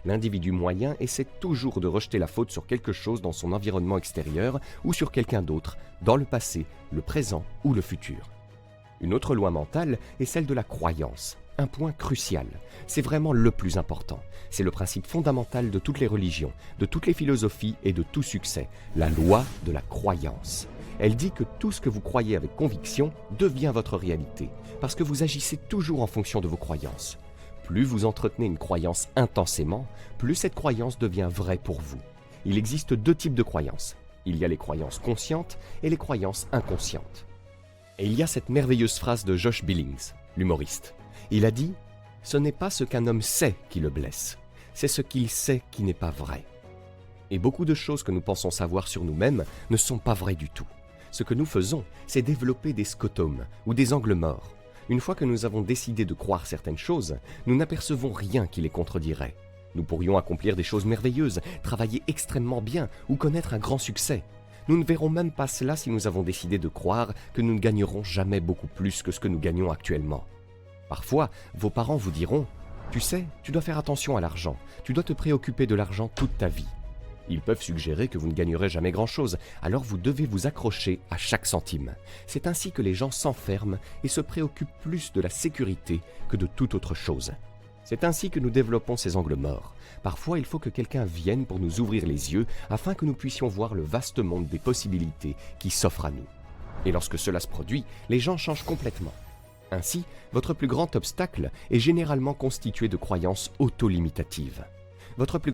L'individu moyen essaie toujours de rejeter la faute sur quelque chose dans son environnement extérieur ou sur quelqu'un d'autre, dans le passé, le présent ou le futur. Une autre loi mentale est celle de la croyance. Un point crucial, c'est vraiment le plus important. C'est le principe fondamental de toutes les religions, de toutes les philosophies et de tout succès, la loi de la croyance. Elle dit que tout ce que vous croyez avec conviction devient votre réalité, parce que vous agissez toujours en fonction de vos croyances. Plus vous entretenez une croyance intensément, plus cette croyance devient vraie pour vous. Il existe deux types de croyances. Il y a les croyances conscientes et les croyances inconscientes. Et il y a cette merveilleuse phrase de Josh Billings, l'humoriste. Il a dit « Ce n'est pas ce qu'un homme sait qui le blesse, c'est ce qu'il sait qui n'est pas vrai. » Et beaucoup de choses que nous pensons savoir sur nous-mêmes ne sont pas vraies du tout. Ce que nous faisons, c'est développer des scotomes ou des angles morts. Une fois que nous avons décidé de croire certaines choses, nous n'apercevons rien qui les contredirait. Nous pourrions accomplir des choses merveilleuses, travailler extrêmement bien ou connaître un grand succès. Nous ne verrons même pas cela si nous avons décidé de croire que nous ne gagnerons jamais beaucoup plus que ce que nous gagnons actuellement. Parfois, vos parents vous diront « Tu sais, tu dois faire attention à l'argent, tu dois te préoccuper de l'argent toute ta vie. » Ils peuvent suggérer que vous ne gagnerez jamais grand-chose, alors vous devez vous accrocher à chaque centime. C'est ainsi que les gens s'enferment et se préoccupent plus de la sécurité que de toute autre chose. C'est ainsi que nous développons ces angles morts. Parfois, il faut que quelqu'un vienne pour nous ouvrir les yeux afin que nous puissions voir le vaste monde des possibilités qui s'offre à nous. Et lorsque cela se produit, les gens changent complètement. Ainsi, votre plus grand obstacle est généralement constitué de croyances auto-limitatives. Votre plus